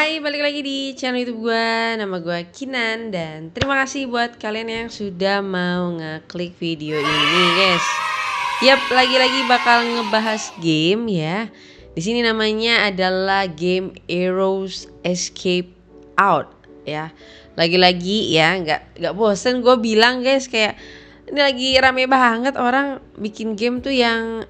Hai, balik lagi di channel YouTube gue. Nama gue Kinan dan terima kasih buat kalian yang sudah mau ngeklik video ini, guys. Yap, lagi-lagi bakal ngebahas game ya. Di sini namanya adalah game Heroes Escape Out ya. Lagi-lagi ya, nggak bosen gue bilang, guys, kayak ini lagi rame banget orang bikin game tuh yang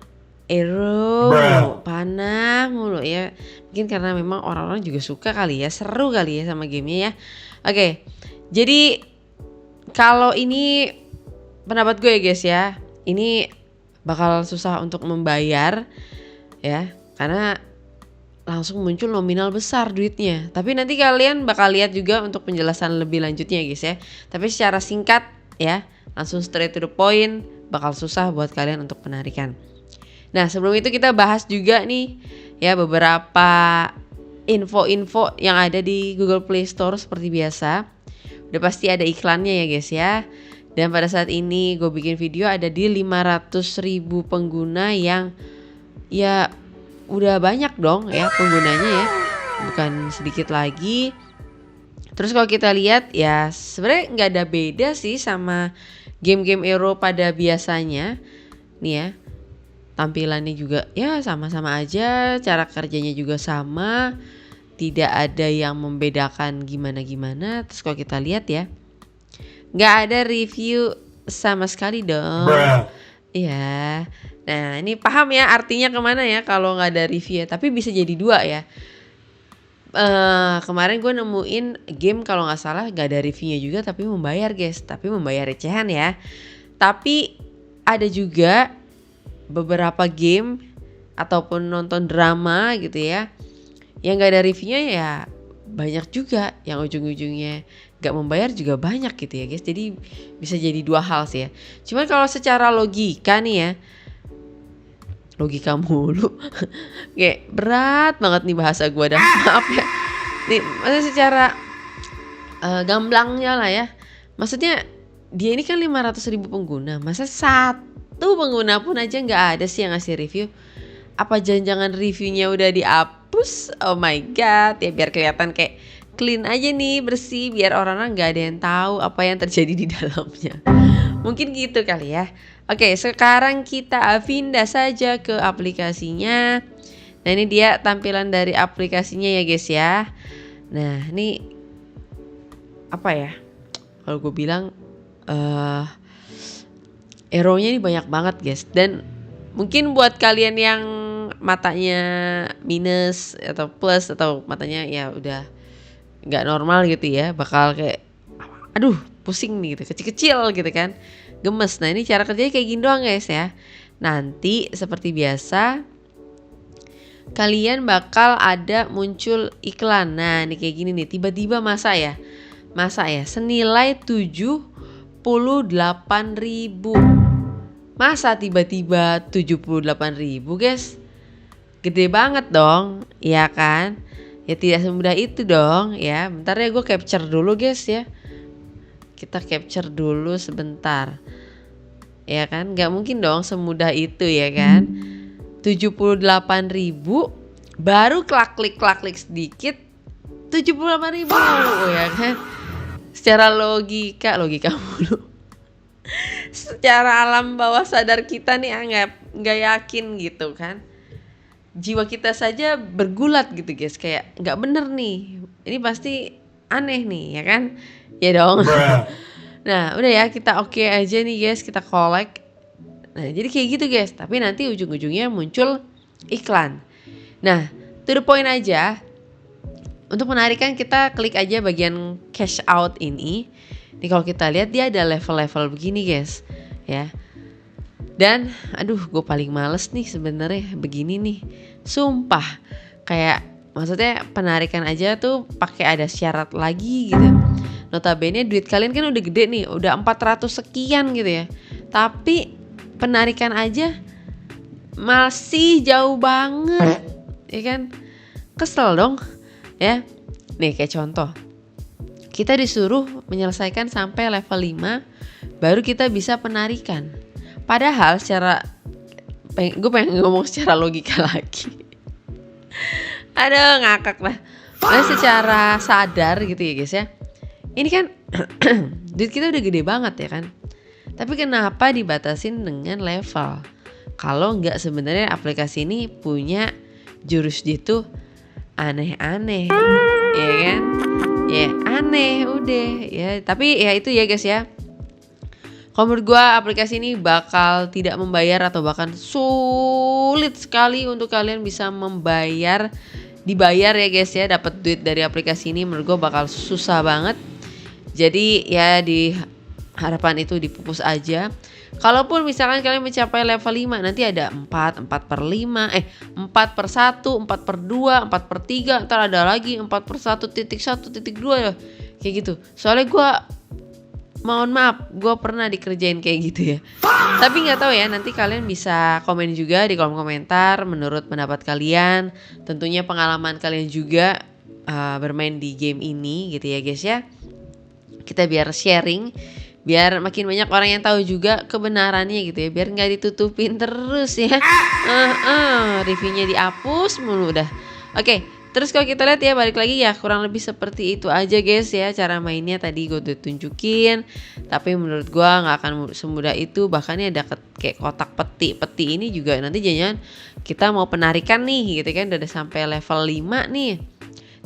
Ero mulu, panah mulu ya. Mungkin karena memang orang-orang juga suka kali ya, seru kali ya sama gamenya ya. Oke, jadi kalau ini pendapat gue ya guys ya, ini bakal susah untuk membayar ya, karena langsung muncul nominal besar duitnya. Tapi nanti kalian bakal lihat juga untuk penjelasan lebih lanjutnya guys ya. Tapi secara singkat ya, langsung straight to the point, bakal susah buat kalian untuk penarikan. Nah, sebelum itu kita bahas juga nih ya beberapa info-info yang ada di Google Play Store seperti biasa. Udah pasti ada iklannya ya guys ya. Dan pada saat ini gue bikin video ada di 500.000 pengguna yang ya udah banyak dong ya penggunanya ya. Bukan sedikit lagi. Terus kalau kita lihat ya sebenarnya nggak ada beda sih sama game-game Euro pada biasanya. Nih ya. Tampilannya juga ya sama-sama aja, cara kerjanya juga sama, tidak ada yang membedakan gimana-gimana. Terus kalau kita lihat ya, nggak ada review sama sekali dong. Iya. Nah ini paham ya artinya kemana ya kalau nggak ada review ya. Tapi bisa jadi dua ya. Kemarin gue nemuin game kalau nggak salah nggak ada reviewnya juga tapi membayar guys. Tapi membayar recehan ya. Tapi ada juga beberapa game ataupun nonton drama gitu ya yang gak ada reviewnya ya banyak juga yang ujung-ujungnya gak membayar juga banyak gitu ya guys. Jadi bisa jadi dua hal sih ya. Cuman kalau secara logika nih ya, logika mulu kayak berat banget nih bahasa gue dah. Maaf ya nih, maksudnya secara gamblangnya lah ya, maksudnya dia ini kan 500.000 pengguna, masa satu pengguna pun aja nggak ada sih yang ngasih review. Apa jangan-jangan reviewnya udah dihapus? Oh my god, ya biar kelihatan kayak clean aja nih, bersih, biar orang-orang nggak ada yang tahu apa yang terjadi di dalamnya. Mungkin gitu kali ya. Oke, sekarang kita pindah saja ke aplikasinya. Nah ini dia tampilan dari aplikasinya ya guys ya. Nah ini apa ya? Kalau gue bilang Hero-nya ini banyak banget guys. Dan mungkin buat kalian yang matanya minus atau plus atau matanya ya udah nggak normal gitu ya, bakal kayak aduh pusing nih gitu, kecil-kecil gitu kan, gemes. Nah ini cara kerjanya kayak gini doang guys ya. Nanti seperti biasa kalian bakal ada muncul iklan. Nah ini kayak gini nih, tiba-tiba masa ya senilai 78.000. Masa tiba-tiba 78.000 guys? Gede banget dong, ya kan? Ya tidak semudah itu dong ya. Bentar ya gue capture dulu guys ya. Kita capture dulu sebentar. Ya kan? Gak mungkin dong semudah itu ya kan? 78.000 baru klik sedikit 78.000 ya kan? Secara logika mulu. Secara alam bawah sadar kita nih nggak yakin gitu kan, jiwa kita saja bergulat gitu guys, kayak nggak bener nih, ini pasti aneh nih ya kan, ya dong. Nah udah ya, kita oke aja nih guys, kita collect. Nah jadi kayak gitu guys, tapi nanti ujung-ujungnya muncul iklan. Nah to the point aja, untuk menarikan kita klik aja bagian cash out ini. Nih kalau kita lihat dia ada level-level begini guys ya. Dan aduh gue paling males nih sebenarnya begini nih. Sumpah kayak maksudnya penarikan aja tuh pakai ada syarat lagi gitu. Notabene duit kalian kan udah gede nih, udah 400 sekian gitu ya. Tapi penarikan aja masih jauh banget. Ya kan? Kesel dong ya. Nih kayak contoh, kita disuruh menyelesaikan sampai level 5 baru kita bisa penarikan. Padahal gue pengen ngomong secara logika lagi. Aduh ngakak lah. Nah, secara sadar gitu ya guys ya. Ini kan duit kita udah gede banget ya kan. Tapi kenapa dibatasin dengan level? Kalau nggak sebenarnya aplikasi ini punya jurus gitu aneh-aneh, ya kan? Ya aneh udah ya. Tapi ya itu ya guys ya. Kalau menurut gue aplikasi ini bakal tidak membayar atau bahkan sulit sekali untuk kalian bisa dibayar ya guys ya, dapat duit dari aplikasi ini menurut gue bakal susah banget. Jadi ya di harapan itu dipupus aja. Kalaupun misalkan kalian mencapai level 5 nanti ada 4 per 5, 4 per 1, 4 per 2, 4 per 3, ntar ada lagi 4 per 1.1.2 ya. Kayak gitu. Soalnya mohon maaf, gue pernah dikerjain kayak gitu ya. Tapi nggak tahu ya, nanti kalian bisa komen juga di kolom komentar menurut pendapat kalian. Tentunya pengalaman kalian juga bermain di game ini gitu ya guys ya. Kita biar sharing, biar makin banyak orang yang tahu juga kebenarannya gitu ya. Biar nggak ditutupin terus ya. Reviewnya dihapus mulu udah. Oke. Terus kalau kita lihat ya balik lagi ya kurang lebih seperti itu aja guys ya cara mainnya tadi gue udah tunjukin. Tapi menurut gue nggak akan semudah itu, bahkan ada kayak kotak peti ini juga nanti jangan kita mau penarikan nih gitu kan udah sampai level 5 nih.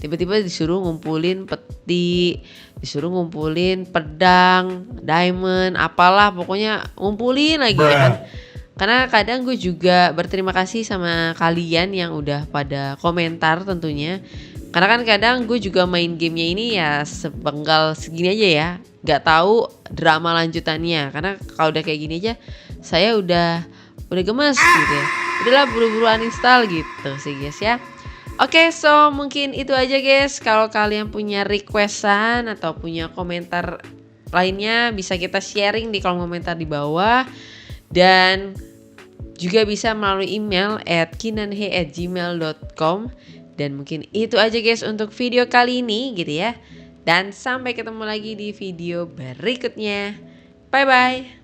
Tiba-tiba disuruh ngumpulin peti, disuruh ngumpulin pedang, diamond, apalah pokoknya ngumpulin lagi ya kan. Karena kadang gue juga berterima kasih sama kalian yang udah pada komentar tentunya. Karena kan kadang gue juga main gamenya ini ya sepenggal segini aja ya. Gak tahu drama lanjutannya. Karena kalau udah kayak gini aja saya udah gemes gitu ya. Udahlah buru-buru uninstall gitu sih guys ya. Oke, so mungkin itu aja guys. Kalau kalian punya requestan atau punya komentar lainnya bisa kita sharing di kolom komentar di bawah. Dan juga bisa melalui email @kinanhe@gmail.com. Dan mungkin itu aja guys untuk video kali ini gitu ya. Dan sampai ketemu lagi di video berikutnya. Bye bye.